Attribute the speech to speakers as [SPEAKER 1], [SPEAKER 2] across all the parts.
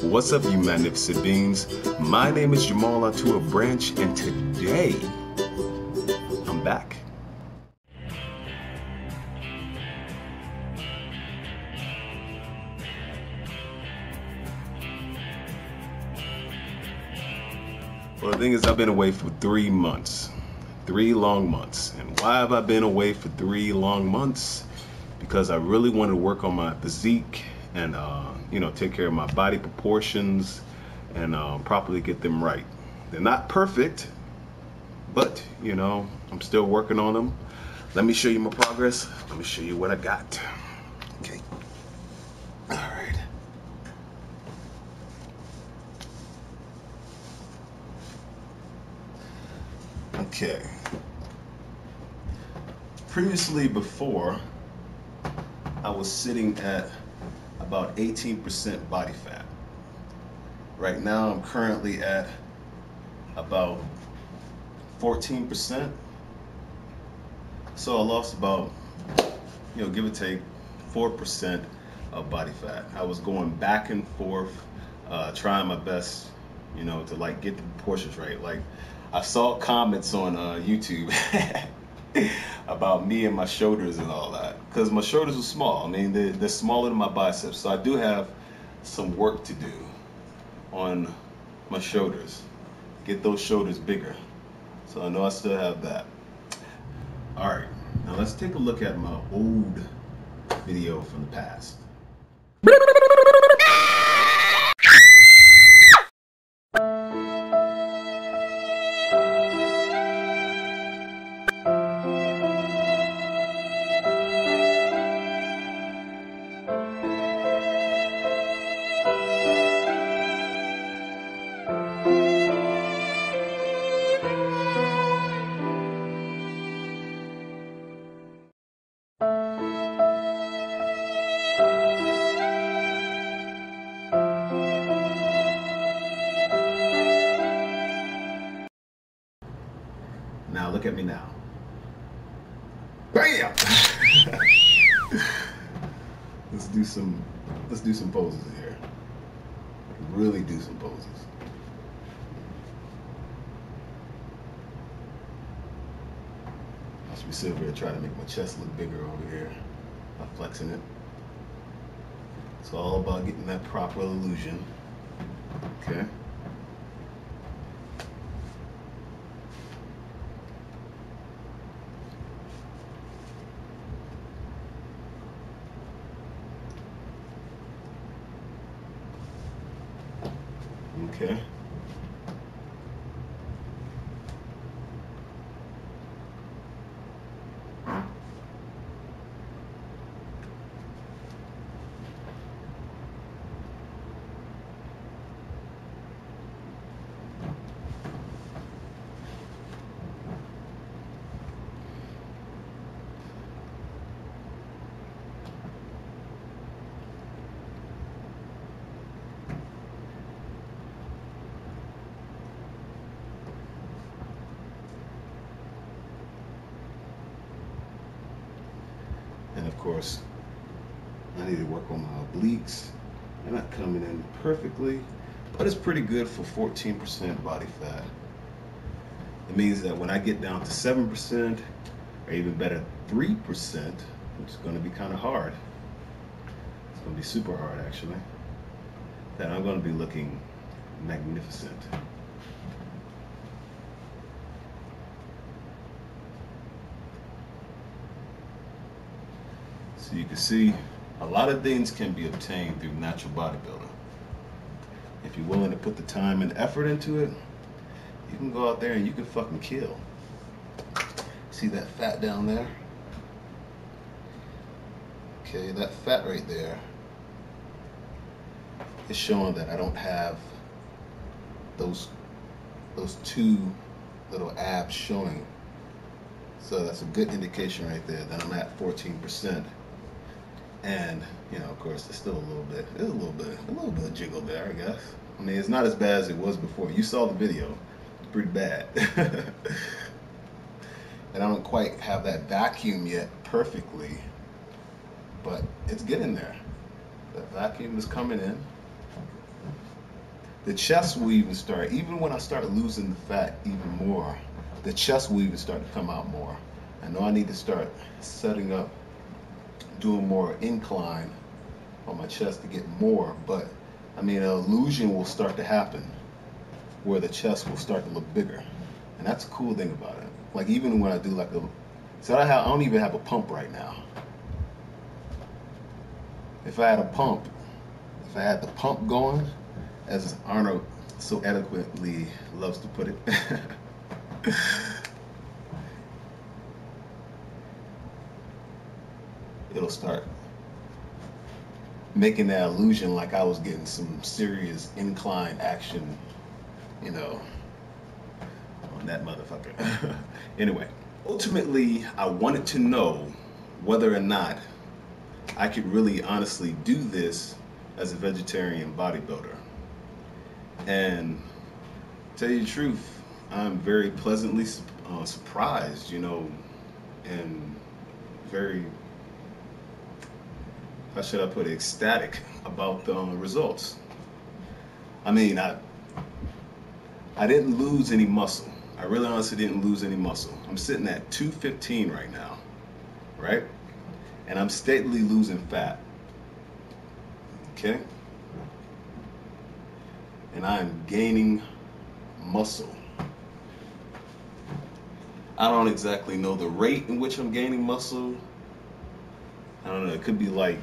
[SPEAKER 1] What's up, you magnificent beings? My name is Jamaal Altura Branch, and today I'm back. Well, the thing is, I've been away for 3 months. 3 long months. And why have I been away for 3 long months? Because I really wanted to work on my physique and take care of my body proportions and properly get them right. They're not perfect, but I'm still working on them. Let me show you my progress. Let me show you what I got. Okay. All right. Okay. Previously, before, I was sitting at about 18% body fat. Right now, I'm currently at about 14%. So I lost about, give or take 4% of body fat. I was going back and forth, trying my best, to get the proportions right. Like, I saw comments on YouTube about me and my shoulders and all that, because my shoulders are small. I mean, they're smaller than my biceps, so I do have some work to do on my shoulders, get those shoulders bigger. So I know I still have that. All right, now let's take a look at my old video from the past. Now look at me now. Bam! Let's do some poses here. Really do some poses. I should be sitting here trying to make my chest look bigger over here. I'm flexing it. It's all about getting that proper illusion. Okay. Okay. And of course, I need to work on my obliques. They're not coming in perfectly, but it's pretty good for 14% body fat. It means that when I get down to 7%, or even better, 3%, which is going to be kind of hard. It's going to be super hard, actually. Then I'm going to be looking magnificent. So you can see a lot of things can be obtained through natural bodybuilding. If you're willing to put the time and effort into it, you can go out there and you can fucking kill. See that fat down there? Okay, that fat right there is showing that I don't have those 2 little abs showing. So that's a good indication right there that I'm at 14%. And of course, there's still a little bit of jiggle there, I guess. I mean, it's not as bad as it was before. You saw the video; it's pretty bad. And I don't quite have that vacuum yet perfectly, but it's getting there. That vacuum is coming in. the chest will even start, even when I start losing the fat even more, the chest will even start to come out more. I know I need to start setting up, doing more incline on my chest to get more, but I mean, an illusion will start to happen where the chest will start to look bigger. And that's a cool thing about it. Like even when I do like a, so I don't even have a pump right now. If I had a pump, if I had the pump going, as Arnold so eloquently loves to put it, it'll start making that illusion like I was getting some serious incline action, you know, on that motherfucker. Anyway, ultimately, I wanted to know whether or not I could really honestly do this as a vegetarian bodybuilder. And to tell you the truth, I'm very pleasantly surprised, you know, and very, how should I put it, ecstatic about the results. I mean, I didn't lose any muscle. I really honestly didn't lose any muscle. I'm sitting at 215 right now, right? And I'm steadily losing fat, okay? And I'm gaining muscle. I don't exactly know the rate in which I'm gaining muscle. I don't know, it could be like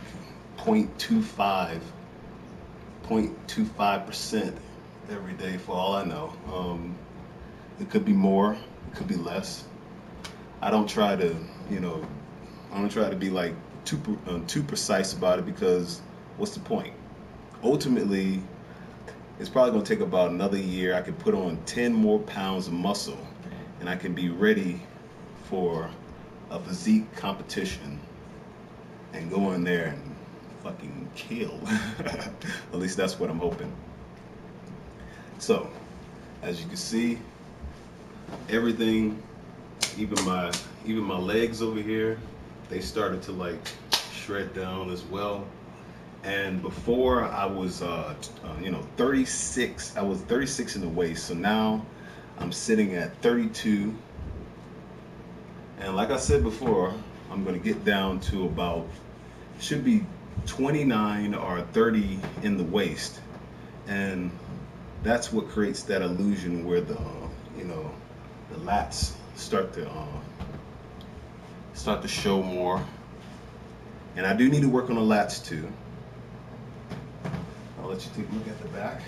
[SPEAKER 1] 0.25% every day for all I know. It could be more, it could be less. I don't try to, you know, I don't try to be like too precise about it, because what's the point? Ultimately, it's probably going to take about another year. I could put on 10 more pounds of muscle and I can be ready for a physique competition and go in there and fucking kill. At least that's what I'm hoping. So, as you can see, everything, even my legs over here, they started to like shred down as well. And before I was 36, I was 36 in the waist, so now I'm sitting at 32. And like I said before, I'm gonna get down to about, should be 29 or 30 in the waist. And that's what creates that illusion where the the lats start to show more. And I do need to work on the lats too. I'll let you take a look at the back.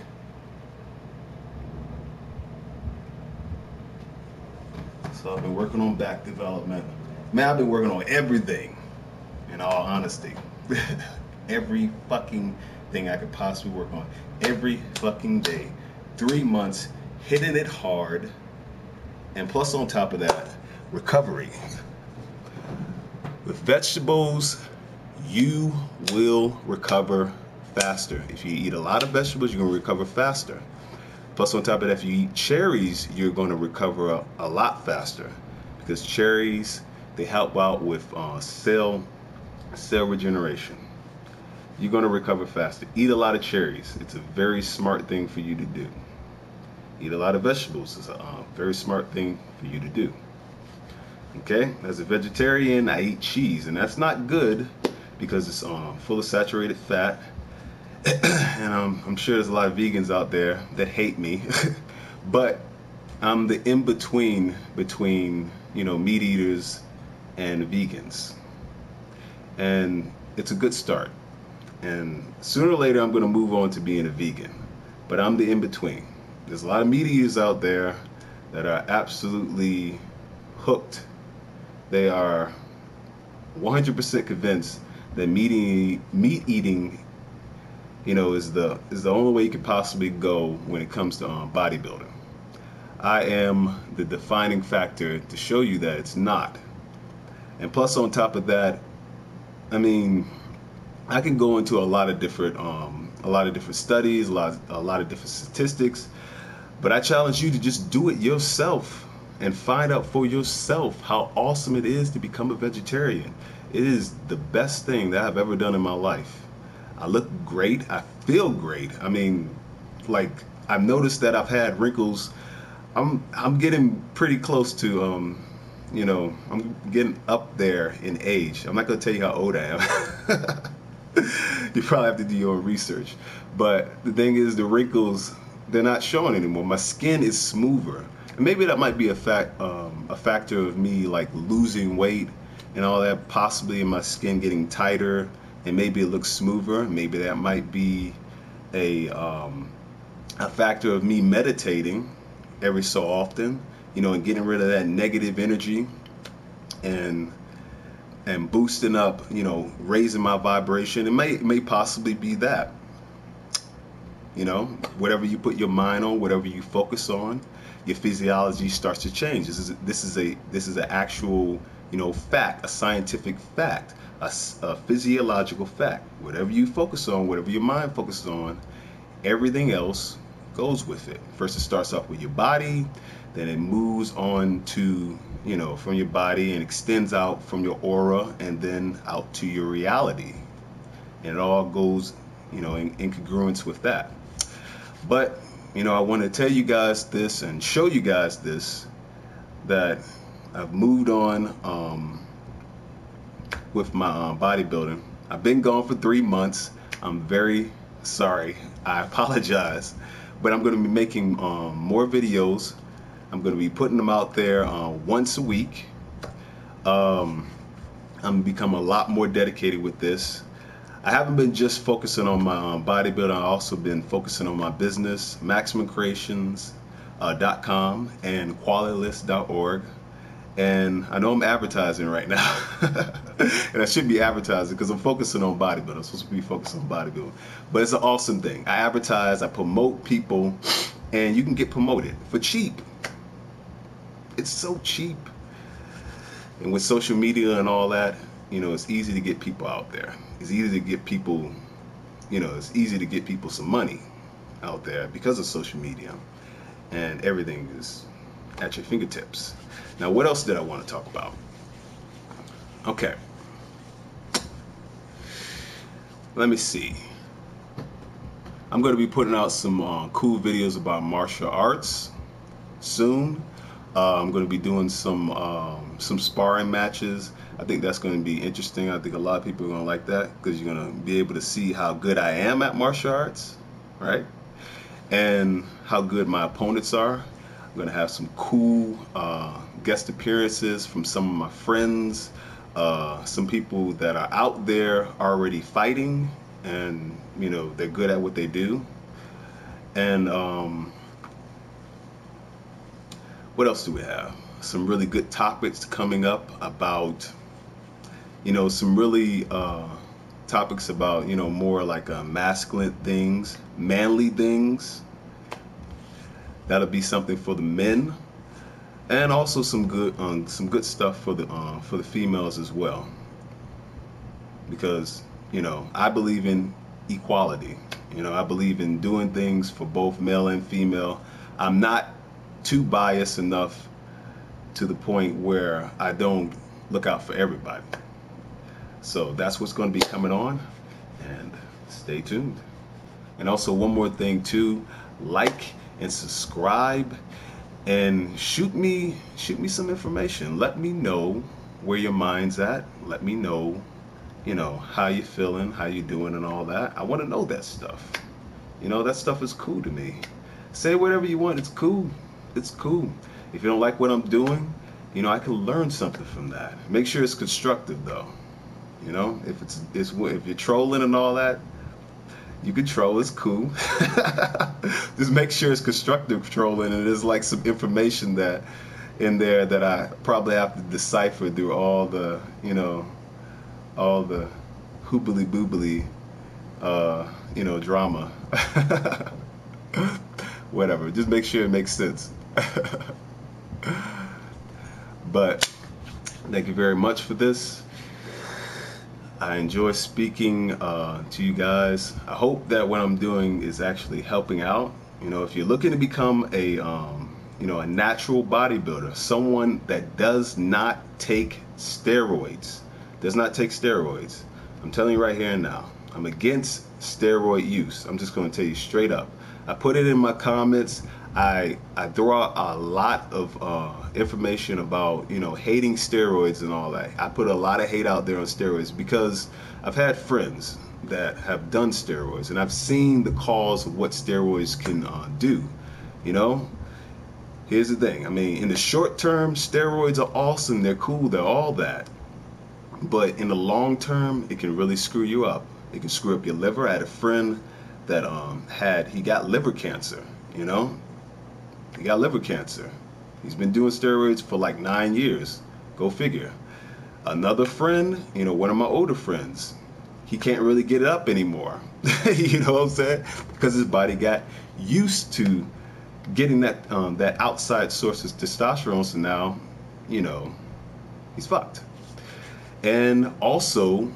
[SPEAKER 1] So I've been working on back development. Man, I've been working on everything, in all honesty. Every fucking thing I could possibly work on. Every fucking day. 3 months, hitting it hard. And plus on top of that, recovery. With vegetables, you will recover faster. If you eat a lot of vegetables, you're going to recover faster. Plus on top of that, if you eat cherries, you're going to recover a lot faster, because cherries, they help out with cell regeneration. You're going to recover faster. Eat a lot of cherries. It's a very smart thing for you to do. Eat a lot of vegetables. It's a very smart thing for you to do. Okay, as a vegetarian, I eat cheese, and that's not good because it's full of saturated fat. And I'm sure there's a lot of vegans out there that hate me, but I'm the in-between between meat eaters and vegans, and it's a good start. And sooner or later, I'm going to move on to being a vegan, but I'm the in-between. There's a lot of meat eaters out there that are absolutely hooked. They are 100% convinced that meat eating is the only way you could possibly go when it comes to bodybuilding. I am the defining factor to show you that it's not. And plus on top of that, I mean, I can go into a lot of different studies, a lot of different statistics, but I challenge you to just do it yourself and find out for yourself how awesome it is to become a vegetarian. It is the best thing that I've ever done in my life. I look great. I feel great. I mean, like, I've noticed that I've had wrinkles. I'm getting pretty close to you know, I'm getting up there in age. I'm not gonna tell you how old I am. You probably have to do your own research. But the thing is, the wrinkles, they're not showing anymore. My skin is smoother. And maybe that might be a factor of me like losing weight and all that, possibly in my skin getting tighter, and maybe it looks smoother. Maybe that might be a factor of me meditating every so often, you know, and getting rid of that negative energy and boosting up, you know, raising my vibration. It may possibly be that. You know, whatever you put your mind on, whatever you focus on, your physiology starts to change. This is an actual, you know, fact, a scientific fact, a physiological fact. Whatever you focus on, whatever your mind focuses on, everything else goes with it. First, it starts off with your body, then it moves on to, you know, from your body and extends out from your aura and then out to your reality. And it all goes, you know, in congruence with that. But, you know, I want to tell you guys this and show you guys this, that I've moved on with my bodybuilding. I've been gone for 3 months. I'm very sorry. I apologize. But I'm going to be making more videos. I'm going to be putting them out there once a week. I'm become a lot more dedicated with this. I haven't been just focusing on my bodybuilding. I've also been focusing on my business, MaximumCreations.com and QualityList.org. And I know I'm advertising right now. And I should be advertising because I'm focusing on bodybuilding. I'm supposed to be focused on bodybuilding. But it's an awesome thing. I advertise, I promote people, and you can get promoted for cheap. It's so cheap. And with social media and all that, you know, it's easy to get people out there. It's easy to get people, you know, it's easy to get people some money out there because of social media. And everything is at your fingertips. Now, what else did I want to talk about? Okay. Let me see. I'm going to be putting out some cool videos about martial arts soon. I'm going to be doing some sparring matches. I think that's going to be interesting. I think a lot of people are going to like that because you're going to be able to see how good I am at martial arts, right? And how good my opponents are. I'm going to have some cool guest appearances from some of my friends, some people that are out there already fighting, and you know, they're good at what they do. And what else do we have? Some really good topics coming up about, you know, some really topics about, you know, more like masculine things, manly things. That'll be something for the men, and also some good stuff for the females as well. Because, you know, I believe in equality. You know, I believe in doing things for both male and female. I'm not too biased enough to the point where I don't look out for everybody. So that's what's going to be coming on, and stay tuned. And also one more thing too, like and subscribe, and shoot me some information. Let me know where your mind's at. Let me know, you know, how you feeling, how you doing, and all that. I want to know that stuff. You know, that stuff is cool to me. Say whatever you want. It's cool. It's cool. If you don't like what I'm doing, you know, I can learn something from that. Make sure it's constructive though. You know, if you're trolling and all that, you can troll. It's cool. Just make sure it's constructive trolling, and there's like some information that in there that I probably have to decipher through all the, you know, all the hoobly boobly, you know, drama. Whatever. Just make sure it makes sense. But thank you very much for this. I enjoy speaking to you guys. I hope that what I'm doing is actually helping out. You know, if you're looking to become a, you know, a natural bodybuilder, someone that does not take steroids, I'm telling you right here and now, I'm against steroid use. I'm just going to tell you straight up. I put it in my comments. I throw out a lot of information about, you know, hating steroids and all that. I put a lot of hate out there on steroids because I've had friends that have done steroids, and I've seen the cause of what steroids can do. You know, here's the thing. I mean, in the short term, steroids are awesome. They're cool. They're all that. But in the long term, it can really screw you up. It can screw up your liver. I had a friend that he got liver cancer, you know? He got liver cancer. He's been doing steroids for like 9 years. Go figure. Another friend, you know, one of my older friends, he can't really get it up anymore. You know what I'm saying? Because his body got used to getting that that outside source of testosterone, so now, you know, he's fucked. And also,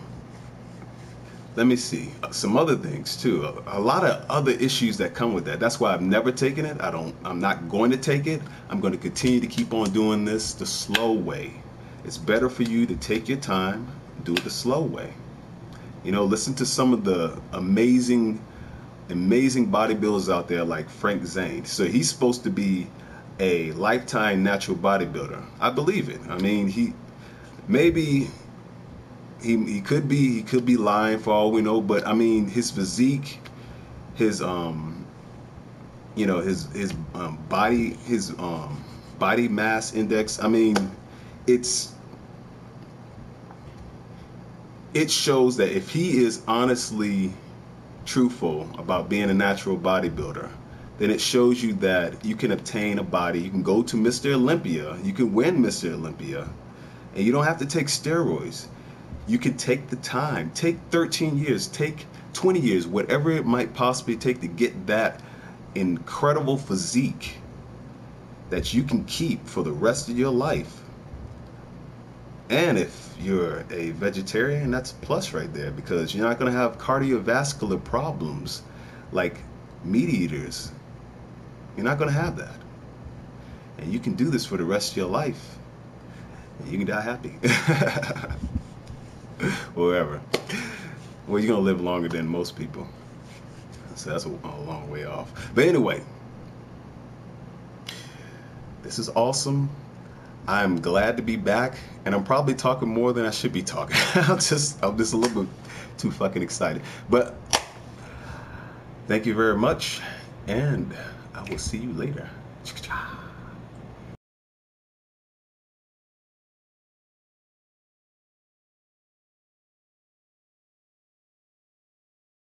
[SPEAKER 1] let me see, some other things too. A lot of other issues that come with that. That's why I've never taken it. I'm not going to take it. I'm going to continue to keep on doing this the slow way. It's better for you to take your time, do it the slow way. You know, listen to some of the amazing bodybuilders out there like Frank Zane. So he's supposed to be a lifetime natural bodybuilder. I believe it. I mean, he could be lying for all we know, but I mean, his physique, his you know, his body mass index, I mean, it shows that if he is honestly truthful about being a natural bodybuilder, then it shows you that you can obtain a body. You can go to Mr. Olympia, you can win Mr. Olympia, and you don't have to take steroids. You can take the time, take 13 years, take 20 years, whatever it might possibly take to get that incredible physique that you can keep for the rest of your life. And if you're a vegetarian, that's a plus right there, because you're not going to have cardiovascular problems like meat eaters. You're not going to have that. And you can do this for the rest of your life. And you can die happy. Whatever. Well, you're going to live longer than most people. So that's a long way off. But anyway, this is awesome. I'm glad to be back, and I'm probably talking more than I should be talking. I'm just a little bit too fucking excited. But thank you very much, and I will see you later.